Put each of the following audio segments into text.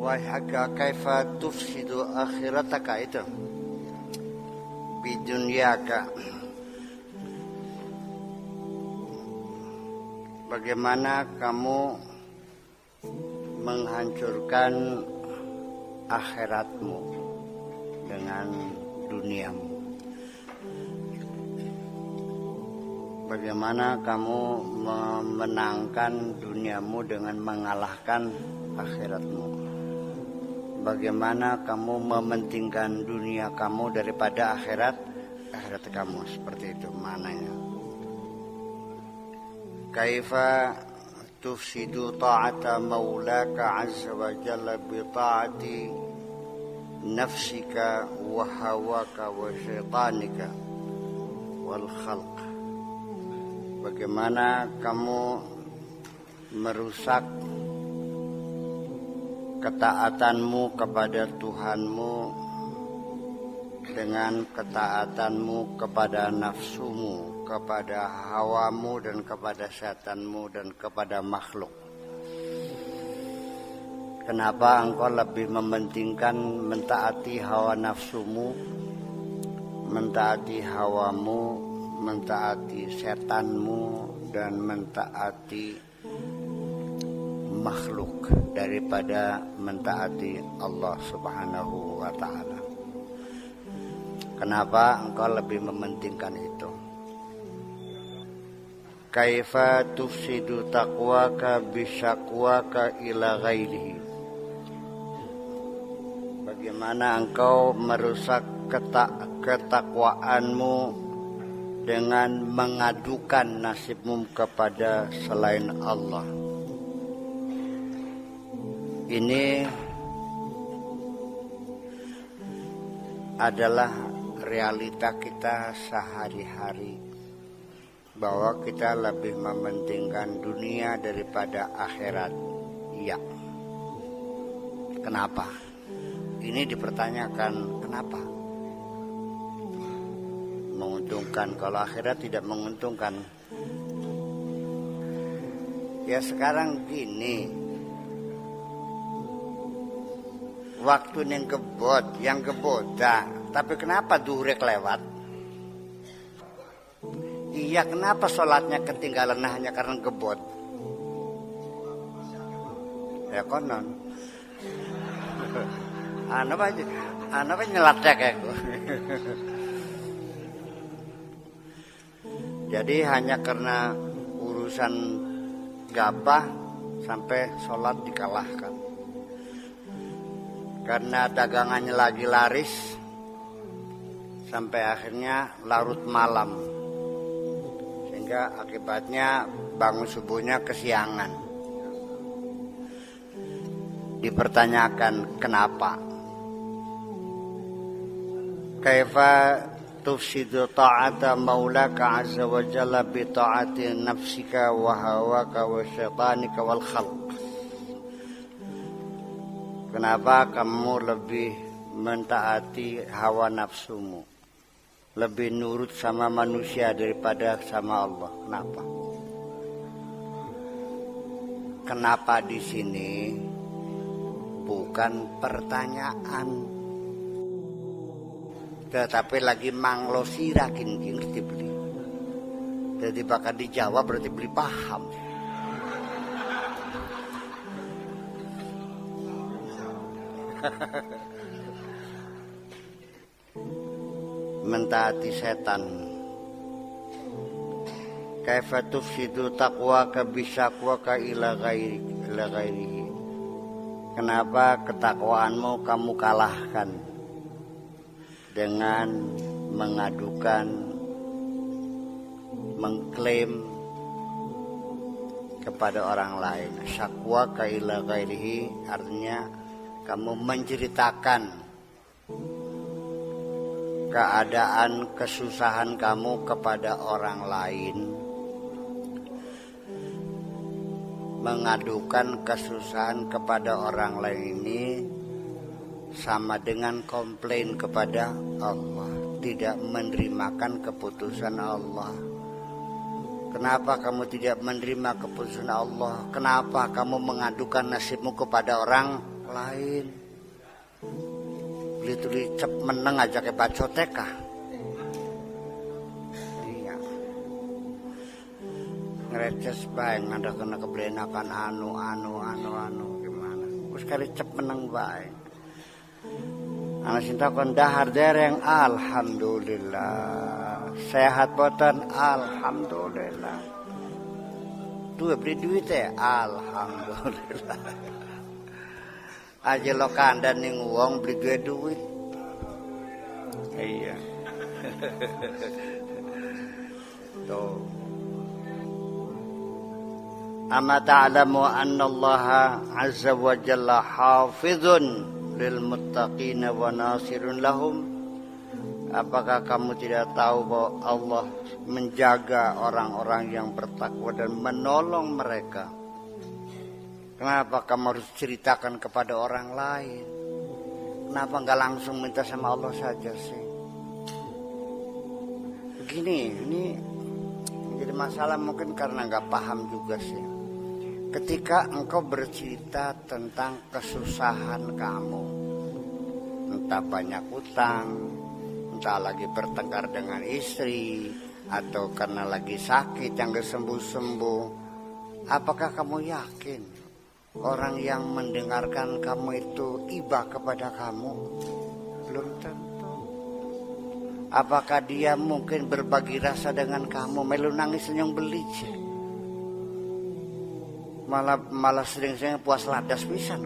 Wahaka kaifa tufsidu akhirataka itu bidunyaka. Bagaimana kamu menghancurkan akhiratmu dengan duniamu? Bagaimana kamu memenangkan duniamu dengan mengalahkan akhiratmu? Bagaimana kamu mementingkan dunia kamu daripada akhirat kamu? Seperti itu maknanya. Kaifa tufsidu ta'ata maulaka azza wa jalla bi ta'ati nafsika wa hawaka wa syaitanika wal khalq. Bagaimana kamu merusak ketaatanmu kepada Tuhanmu dengan ketaatanmu kepada nafsumu, kepada hawamu dan kepada setanmu dan kepada makhluk. Kenapa engkau lebih mementingkan mentaati hawa nafsumu, mentaati hawamu, mentaati setanmu dan mentaati makhluk daripada mentaati Allah Subhanahu wa ta'ala? Kenapa engkau lebih mementingkan itu? Kaifa tufsidu taqwaka bisyakwaka ila ghairihi. Bagaimana engkau merusak ketakwaanmu dengan mengadukan nasibmu kepada selain Allah? Ini adalah realita kita sehari-hari, bahwa kita lebih mementingkan dunia daripada akhirat. Ya. Kenapa? Ini dipertanyakan, kenapa? Menguntungkan, kalau akhirat tidak menguntungkan. Ya sekarang gini, waktu yang keboda, tapi kenapa duhur kelewat? Iya, kenapa sholatnya ketinggalan hanya karena gebot? Ya konon. Apa nyelatnya kayak gue. Jadi hanya karena urusan gabah sampai sholat dikalahkan. Karena dagangannya lagi laris sampai akhirnya larut malam, sehingga akibatnya bangun subuhnya kesiangan. Dipertanyakan kenapa? Kaifa tufsidu ta'ata maulaka azza wa jalla bi ta'ati nafsika wa hawaka wa syaitanika wal khalq. Kenapa kamu lebih mentaati hawa nafsumu, lebih nurut sama manusia daripada sama Allah? Kenapa? Kenapa di sini bukan pertanyaan, tetapi lagi manglosirakin ngerti beli. Jadi bakal dijawab berarti beli paham. Mentaati setan. Kaifa tufsidu taqwaka bisyakwaka ila ghairihi. Kenapa ketakwaanmu kamu kalahkan dengan mengadukan, mengklaim kepada orang lain? Syakwa ila ghairihi artinya kamu menceritakan keadaan kesusahan kamu kepada orang lain, mengadukan kesusahan kepada orang lain ini sama dengan komplain kepada Allah, tidak menerimakan keputusan Allah. Kenapa kamu tidak menerima keputusan Allah? Kenapa kamu mengadukan nasibmu kepada orang lain. Beli cep meneng aja ke bacoteka. Iya. Ngereces bae ngada kena keblenakan anu gimana. Wis kali cep meneng bae. Ana cinta kon dahar dereng alhamdulillah. Sehat boten alhamdulillah. Duwe beli duit alhamdulillah. Aja lo kandan ning wong beli duit. Iya. Tuh. Amma ta'lamu anna Allah azza wa jalla hafizun lil muttaqina wa nasirun lahum. Apakah kamu tidak tahu bahwa Allah menjaga orang-orang yang bertakwa dan menolong mereka? Kenapa kamu harus ceritakan kepada orang lain? Kenapa enggak langsung minta sama Allah saja sih? Begini, ini menjadi masalah mungkin karena enggak paham juga sih. Ketika engkau bercerita tentang kesusahan kamu, entah banyak utang, entah lagi bertengkar dengan istri, atau karena lagi sakit yang gak sembuh-sembuh, apakah kamu yakin orang yang mendengarkan kamu itu iba kepada kamu? Belum tentu. Apakah dia mungkin berbagi rasa dengan kamu, melu nangis senyum beli, malah sering-sering puas ladas pisan.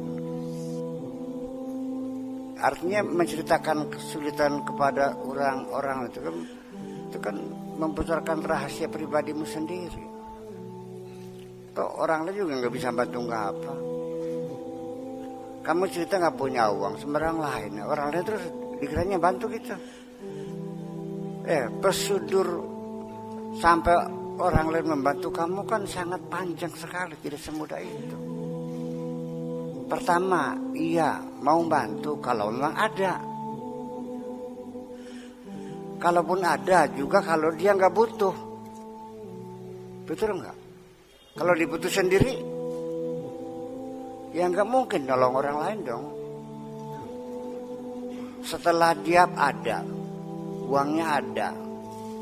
Artinya menceritakan kesulitan kepada orang-orang itu kan membocorkan rahasia pribadimu sendiri. Toh orang lain juga nggak bisa bantu nggak apa. Kamu cerita nggak punya uang, sembarang lain. Orang lain terus dikiranya bantu kita. Prosedur sampai orang lain membantu kamu kan sangat panjang sekali, tidak semudah itu. Pertama, iya mau bantu kalau memang ada. Kalaupun ada juga kalau dia nggak butuh, betul nggak? Kalau dibutuh sendiri, ya nggak mungkin nolong orang lain dong. Setelah dia ada, uangnya ada,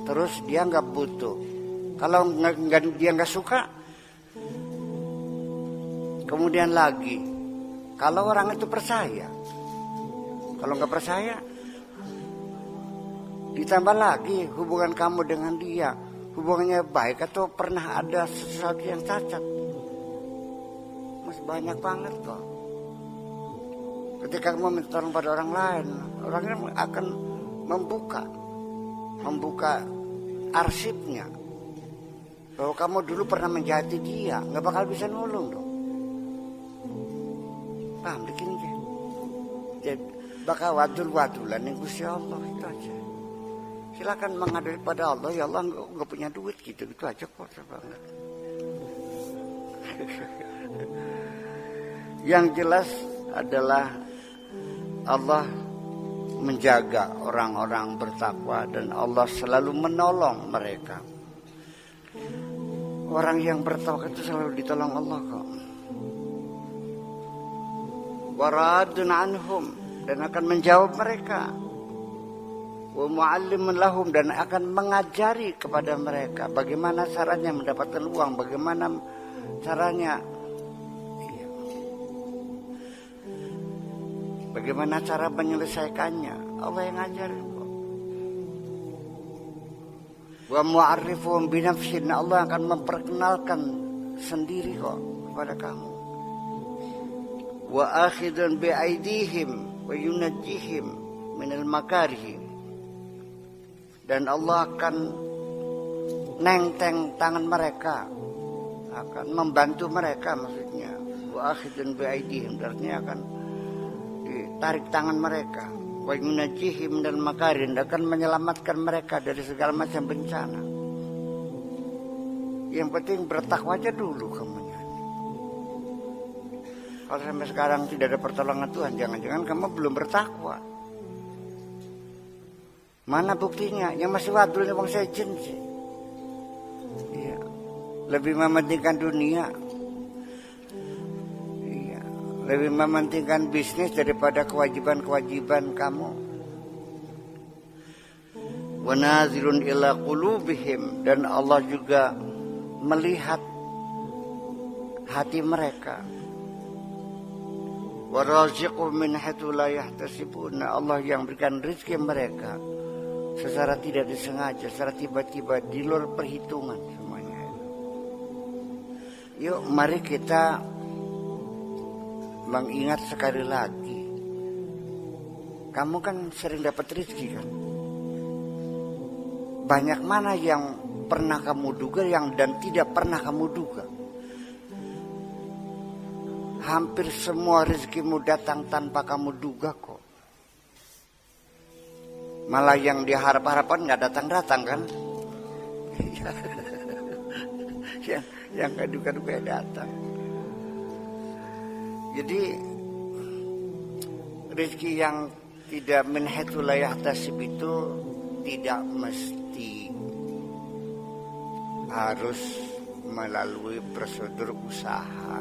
terus dia nggak butuh. Kalau dia nggak suka, kemudian lagi. Kalau orang itu percaya, kalau nggak percaya, ditambah lagi hubungan kamu dengan dia, hubungannya baik atau pernah ada sesuatu yang cacat, masih banyak banget kok. Ketika kamu minta tolong pada orang lain, orang lain akan membuka arsipnya, bahwa kamu dulu pernah menjahati dia, nggak bakal bisa nolong dong. Paham bikin ya? Jadi bakal wadul-wadulan yang Gusti Allah itu aja. Silakan mengadu pada Allah, ya Allah nggak punya duit gitu aja kok banget. Yang jelas adalah Allah menjaga orang-orang bertakwa dan Allah selalu menolong mereka. Orang yang bertakwa itu selalu ditolong Allah kok. Waradun anhum, dan akan menjawab mereka. Wa muallimun lahum, dan akan mengajari kepada mereka bagaimana caranya mendapatkan uang, bagaimana caranya bagaimana cara menyelesaikannya. Allah yang ngajarin kok. Wa mu'arrifuhum binafsin, Allah akan memperkenalkan sendiri kok kepada kamu. Wa akhidun bi'aidihim wa yunajjihim minal makarihim, dan Allah akan nenteng tangan mereka, akan membantu mereka, maksudnya wa akhidun bi'aidihim artinya akan ditarik tangan mereka, wa yunajjihim minal makarihim, akan menyelamatkan mereka dari segala macam bencana. Yang penting bertakwa aja dulu kamu. Kalau sampai sekarang tidak ada pertolongan Tuhan, jangan-jangan kamu belum bertakwa. Mana buktinya? Yang masih wadul ini bang sejen sih. Iya. Lebih mementingkan dunia. Iya. lebih mementingkan bisnis daripada kewajiban-kewajiban kamu. Wa nazirun ila qulubihim, dan Allah juga melihat hati mereka. Wa raziqu min haitsu la yahtasibun, Allah yang berikan rezeki mereka secara tidak disengaja, secara tiba-tiba, di luar perhitungan semuanya. Yuk mari kita mengingat sekali lagi, kamu kan sering dapat rezeki kan? Banyak mana yang pernah kamu duga dan tidak pernah kamu duga? Hampir semua rezekimu datang tanpa kamu duga kok. Malah yang diharap-harapkan nggak datang-datang kan? yang nggak duga-duga datang. Jadi rezeki yang tidak min haitsu la yahtasib itu tidak mesti harus melalui prosedur usaha,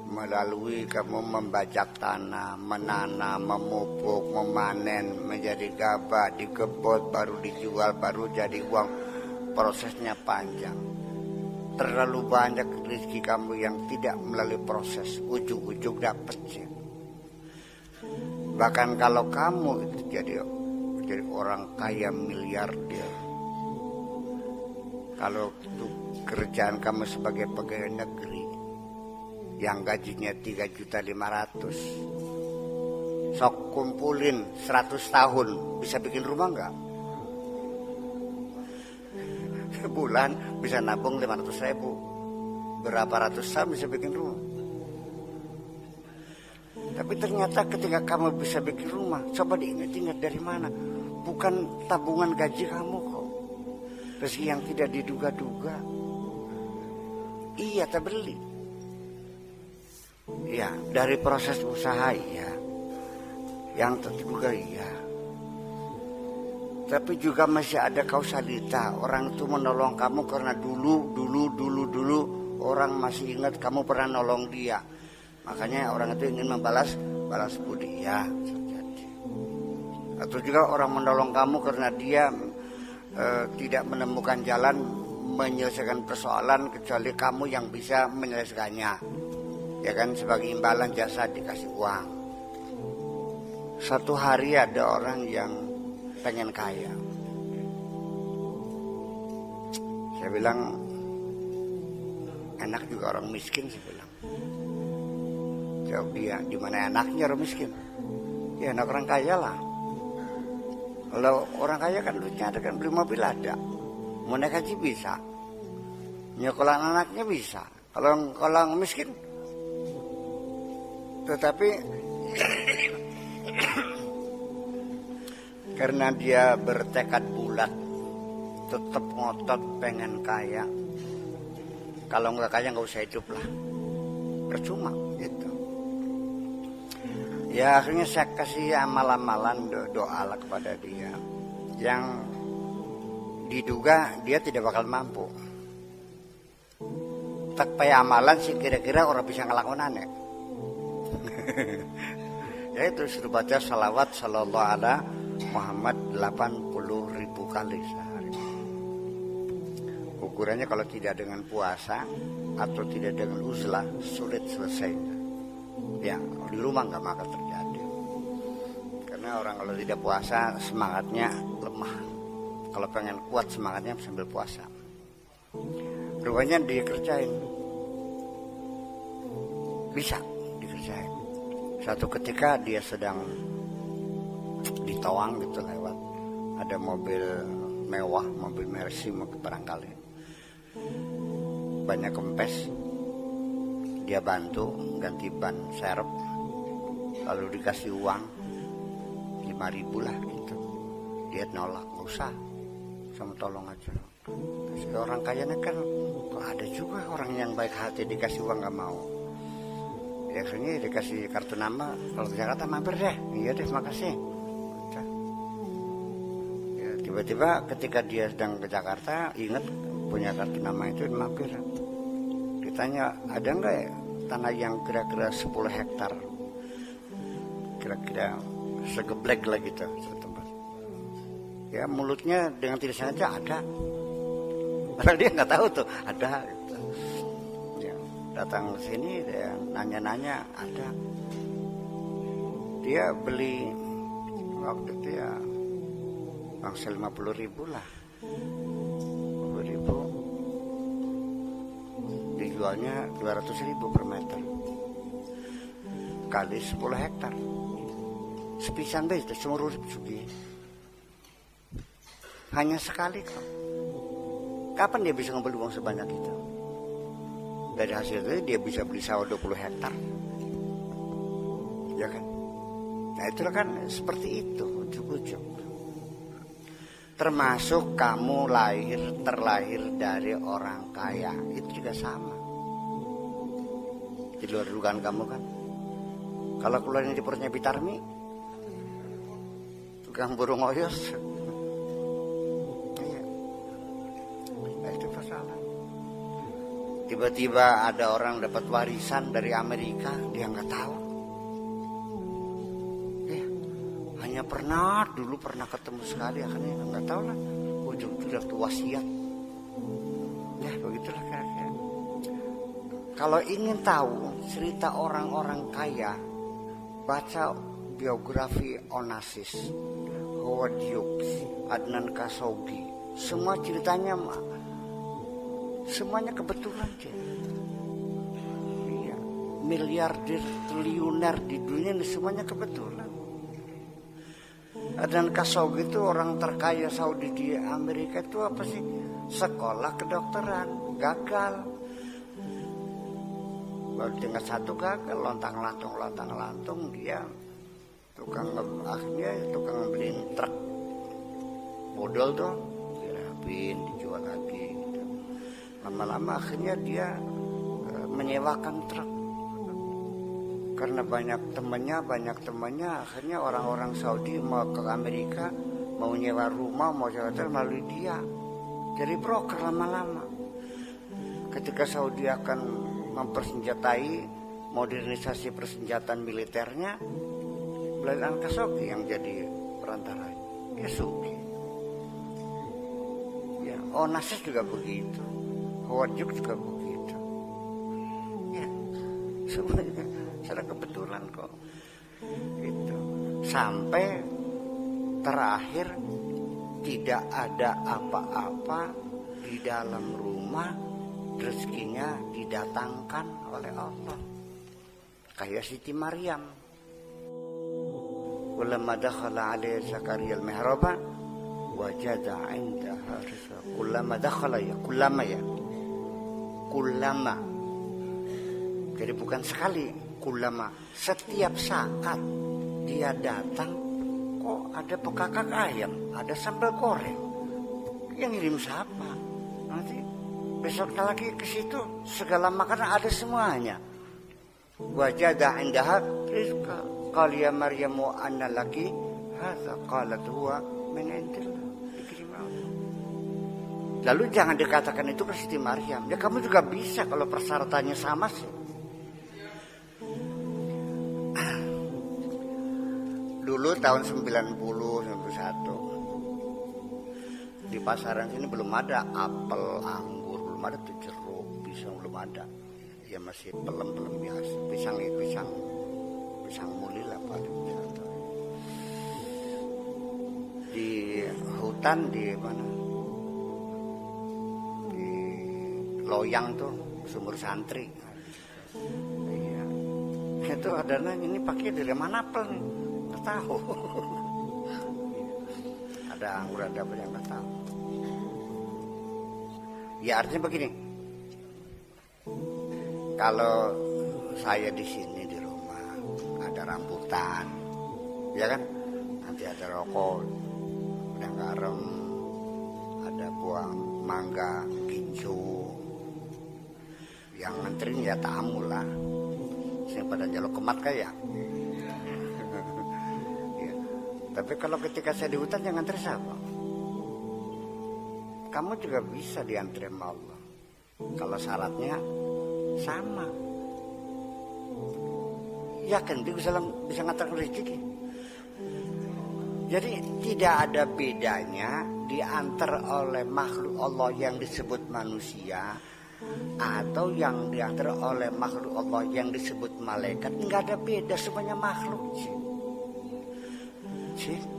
melalui kamu membajak tanah, menanam, memupuk, memanen, menjadi gabah, digebot, baru dijual, baru jadi uang. Prosesnya panjang. Terlalu banyak rezeki kamu yang tidak melalui proses, ujung-ujung dapatnya. Bahkan kalau kamu itu jadi orang kaya miliarder, kalau kerjaan kamu sebagai pegawai negeri yang gajinya 3.500.000, sok kumpulin 100 tahun bisa bikin rumah enggak? Sebulan bisa nabung 500.000, berapa ratus tahun bisa bikin rumah. Tapi ternyata ketika kamu bisa bikin rumah, coba diingat-ingat dari mana? Bukan tabungan gaji kamu kok, rezeki yang tidak diduga-duga. Iya, terbeli. Ya, dari proses usaha iya, yang terduga iya. Tapi juga masih ada kausalita. Orang itu menolong kamu karena dulu orang masih ingat kamu pernah nolong dia. Makanya orang itu ingin balas budi ya, terjadi. Atau juga orang menolong kamu karena dia tidak menemukan jalan menyelesaikan persoalan kecuali kamu yang bisa menyelesaikannya. Ya kan, sebagai imbalan jasa dikasih uang. Satu hari ada orang yang pengen kaya. Saya bilang, enak juga orang miskin, saya bilang. Jawab dia, di mana enaknya orang miskin? Ya enak orang kaya lah. Kalau orang kaya kan duitnya ada, kan beli mobil ada, mau naik haji bisa, nyekolah anaknya bisa. Kalau orang miskin, tetapi karena dia bertekad bulat, tetap ngotot pengen kaya. Kalau nggak kaya nggak usah hidup lah, percuma gitu. Ya akhirnya saya kasih amal-amalan doa lah kepada dia, yang diduga dia tidak bakal mampu. Tak payah amalan sih, kira-kira orang bisa ngelakuin aneh. Ya itu suruh baca salawat sallallahu alaihi Muhammad 80.000 kali sehari. Ukurannya kalau tidak dengan puasa atau tidak dengan uzlah sulit selesainya. Ya di rumah nggak bakal terjadi. Karena orang kalau tidak puasa semangatnya lemah. Kalau pengen kuat semangatnya sambil puasa. Rupanya dikerjain. Bisa dikerjain. Suatu ketika dia sedang ditawang gitu lewat, ada mobil mewah, mobil Mercy barangkali, banyak kempes, dia bantu ganti ban serep, lalu dikasih uang 5.000 lah gitu. Dia nolak, nggak usah, sama tolong aja. Kasih orang kayanya kan kok ada juga orang yang baik hati dikasih uang nggak mau. Biasanya dikasih kartu nama, kalau ke Jakarta mampir deh, iya deh makasih. Tiba-tiba ketika dia sedang ke Jakarta, ingat punya kartu nama itu, mampir. Ditanya, ada nggak ya tanah yang kira-kira 10 hektar, kira-kira segeblek lah gitu tempat. Ya mulutnya dengan tidak sengaja ada, padahal dia nggak tahu tuh ada. Gitu. Ya, datang ke sini dia nanya-nanya ada. Dia beli waktu itu ya bangsa 50.000 lah, 50.000, dijualnya 200.000 per meter kali 10 hektar. Sepisan deh, seumur hidup sugi. Hanya sekali kok. Kapan dia bisa ngebeli uang sebanyak itu? Dari hasil itu dia bisa beli sawah 20 hektar. Ya kan? Nah itulah kan seperti itu, ujuk-ujuk. Termasuk kamu terlahir dari orang kaya, itu juga sama. Di luar dugaan kamu kan. Kalau keluarnya di perutnya Bitarmi, tukang burung oyos. Iya. Nah, itu masalah. Tiba-tiba ada orang dapat warisan dari Amerika, dia nggak tahu. Ya, hanya dulu pernah ketemu sekali, akhirnya nggak tahu lah. Ujung-ujungnya tuh wasiat. Ya begitulah kira-kira. Kalau ingin tahu cerita orang-orang kaya, baca biografi Onassis, Howard Hughes, Adnan Khashoggi. Semua ceritanya semuanya kebetulan aja. Iya, miliarder, triliuner di dunia ini semuanya kebetulan. Adnan Khashoggi itu orang terkaya Saudi di Amerika itu apa sih? Sekolah kedokteran, gagal. Baru tinggal satu gagal, lontang-lantung dia akhirnya tukang beliin truk bodol tuh, dirapiin, dijual lagi gitu. Lama-lama akhirnya dia menyewakan truk karena banyak temannya. Akhirnya orang-orang Saudi mau ke Amerika, mau nyewa rumah, mau nyewa truk melalui dia, jadi broker lama-lama. Ketika Saudi akan mempersenjatai, modernisasi persenjataan militernya, Adnan Khashoggi yang jadi perantara. Ya sugi. Ya, Onassis juga begitu. Howard Hughes juga begitu. Ya, semuanya secara kebetulan kok. Itu sampai terakhir tidak ada apa-apa di dalam rumah, rezekinya didatangkan oleh Allah. Kayak Siti Maryam. Walamma dakhala alaihi Zakaria al-mihraba wajada 'indaha rizqa. Kullama. Jadi bukan sekali, kullama. Setiap saat dia datang, kok ada bekakak ayam, ada sambal goreng. Yang ngirim siapa? Nanti besoknya lagi ke situ, segala makanan ada semuanya. Wajada 'indaha rizqa. Qala ya Maryamu anna laki hadza qalat huwa min indillah. Lalu jangan dikatakan itu ke Siti Maryam. Ya kamu juga bisa kalau persyaratannya sama sih. Dulu tahun 90-91 di pasaran sini belum ada apel, anggur, belum ada tuh jeruk, pisang belum ada. Ya masih pelem-pelem biasa. Pisang muli lah paling biasa. Di hutan di mana? Di Loyang tuh sumur santri. Iya. Itu ada nanya, ini pakai dari mana apel nih? Nggak tahu. Ada anggur, ada apa yang nggak tahu. Ya artinya begini. Kalau saya di sini di rumah ada rambutan, ya kan? Nanti ada rokok, ada garam, ada buah mangga, gincu. Yang nganterin ya tamu lah. Sing pada jaluk kemat kayak. Ya. Tapi kalau ketika saya di hutan yang nganter siapa? Kamu juga bisa diantri sama Allah. Kalau syaratnya sama. Yakin dia bisa ngatur rezeki. Jadi tidak ada bedanya diantar oleh makhluk Allah yang disebut manusia atau yang diantar oleh makhluk Allah yang disebut malaikat. Enggak ada beda, semuanya makhluk sih.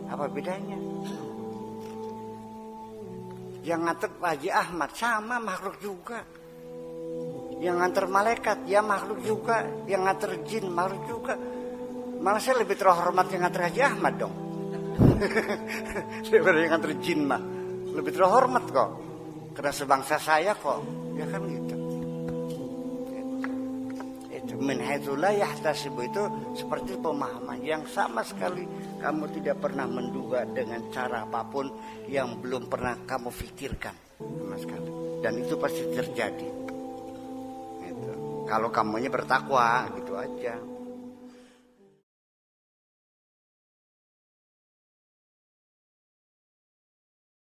Apa bedanya? Yang nganter Haji Ahmad sama makhluk juga. Yang nganter malaikat ya makhluk juga. Yang nganter jin makhluk juga. Malah saya lebih terhormat yang nganter Haji Ahmad dong. Daripada yang nganter jin mah. Lebih terhormat kok. Karena sebangsa saya kok. Ya kan gitu. Itu min haitsu la yahtasibu itu seperti pemahaman yang sama sekali kamu tidak pernah menduga dengan cara apapun yang belum pernah kamu pikirkan sama sekali. Dan itu pasti terjadi. Itu. Kalau kamunya bertakwa gitu aja.